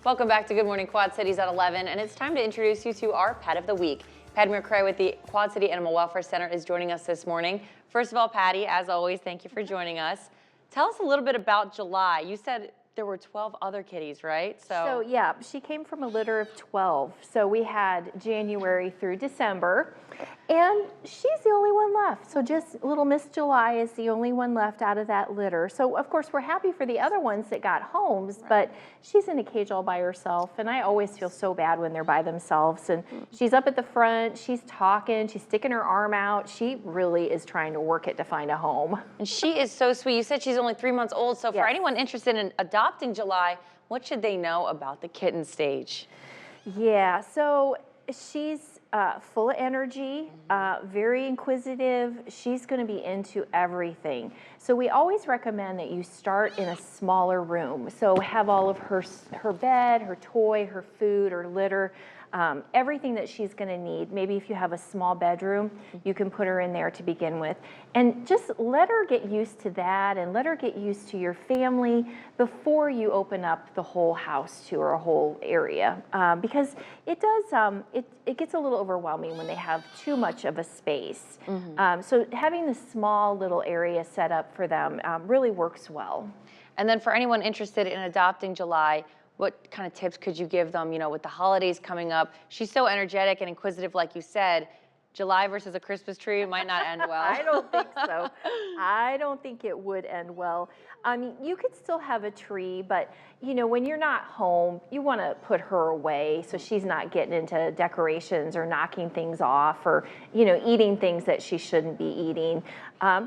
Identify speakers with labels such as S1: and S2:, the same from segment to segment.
S1: Welcome back to Good Morning Quad Cities at 11, and it's time to introduce you to our Pet of the Week. Patty McCrae with the Quad City Animal Welfare Center is joining us this morning. First of all, Patty, as always, thank you for joining us. Tell us a little bit about July. You said there were 12 other kitties, right?
S2: So yeah, she came from a litter of 12. So we had January through December, and she's the only one left. So just little Miss July is the only one left out of that litter. So of course we're happy for the other ones that got homes, but she's in a cage all by herself, and I always feel so bad when they're by themselves. And she's up at the front, she's talking, she's sticking her arm out. She really is trying to work it to find a home.
S1: And she is so sweet. You said she's only 3 months old, so for anyone interested in adopting July, what should they know about the kitten stage?
S2: Yeah, so she's full of energy, very inquisitive. She's going to be into everything. So we always recommend that you start in a smaller room. So have all of her bed, her toy, her food, her litter, everything that she's going to need. Maybe if you have a small bedroom, you can put her in there to begin with. And just let her get used to that, and let her get used to your family before you open up the whole house to her, a whole area. Because it does, it gets a little overwhelming when they have too much of a space. So having this small little area set up for them really works well.
S1: And then for anyone interested in adopting July, what kind of tips could you give them, you know, with the holidays coming up? She's so energetic and inquisitive, like you said. July versus a Christmas tree might not end well.
S2: I don't think so. I don't think it would end well. I mean, you could still have a tree, but you know, when you're not home, you want to put her away so she's not getting into decorations or knocking things off, or you know, eating things that she shouldn't be eating.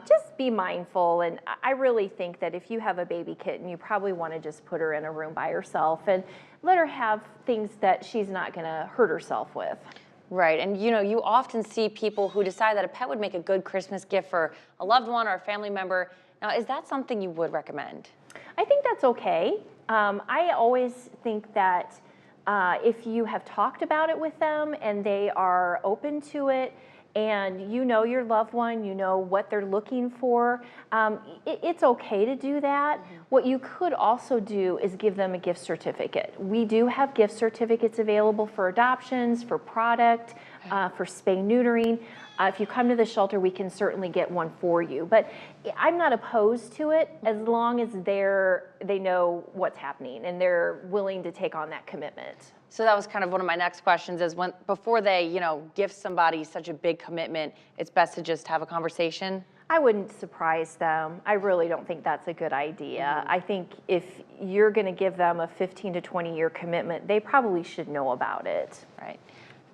S2: Just be mindful, and I really think that if you have a baby kitten, you probably want to just put her in a room by herself and let her have things that she's not going to hurt herself with.
S1: Right, and you know, you often see people who decide that a pet would make a good Christmas gift for a loved one or a family member. Now, is that something you would recommend?
S2: I think that's okay. I always think that if you have talked about it with them and they are open to it, and you know your loved one, you know what they're looking for, it's okay to do that. What you could also do is give them a gift certificate. We do have gift certificates available for adoptions, for product, for spay-neutering. If you come to the shelter, we can certainly get one for you. But I'm not opposed to it as long as they know what's happening and they're willing to take on that commitment.
S1: So that was kind of one of my next questions, is before they, you know, gift somebody such a big commitment, it's best to just have a conversation?
S2: I wouldn't surprise them. I really don't think that's a good idea. I think if you're going to give them a 15 to 20 year commitment, they probably should know about it.
S1: Right.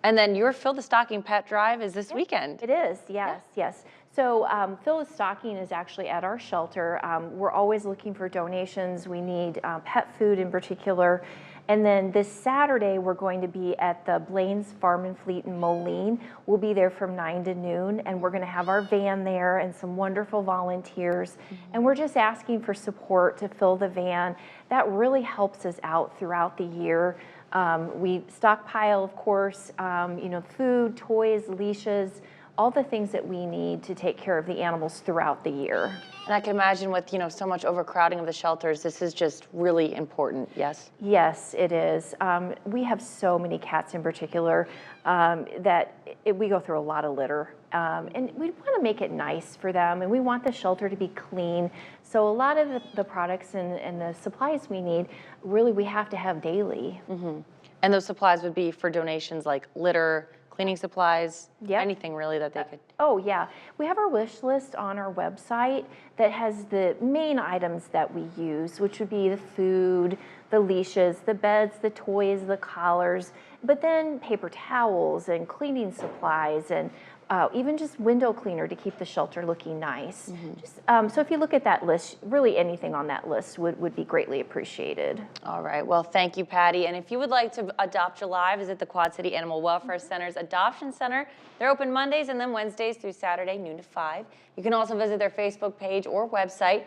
S1: And then your Fill the Stocking Pet Drive is this weekend.
S2: It is, yes, yes. So Fill the Stocking is actually at our shelter. We're always looking for donations. We need pet food in particular. And then this Saturday, we're going to be at the Blaine's Farm and Fleet in Moline. We'll be there from 9 to noon, and we're going to have our van there and some wonderful volunteers. And we're just asking for support to fill the van. That really helps us out throughout the year. We stockpile, of course, you know, food, toys, leashes, all the things that we need to take care of the animals throughout the year.
S1: And I can imagine with, you know, so much overcrowding of the shelters, this is just really important, yes?
S2: Yes, it is. We have so many cats in particular that we go through a lot of litter. And we want to make it nice for them, and we want the shelter to be clean. So a lot of the products and the supplies we need, really we have to have daily.
S1: And those supplies would be for donations like litter, cleaning supplies, anything really that they could.
S2: Oh yeah, we have our wish list on our website that has the main items that we use, which would be the food, the leashes, the beds, the toys, the collars, but then paper towels and cleaning supplies, and even just window cleaner to keep the shelter looking nice. So if you look at that list, really anything on that list would be greatly appreciated.
S1: All right, well, thank you, Patty. And if you would like to adopt July, visit the Quad City Animal Welfare Center's Adoption Center. They're open Mondays and then Wednesdays through Saturday, noon to 5. You can also visit their Facebook page or website.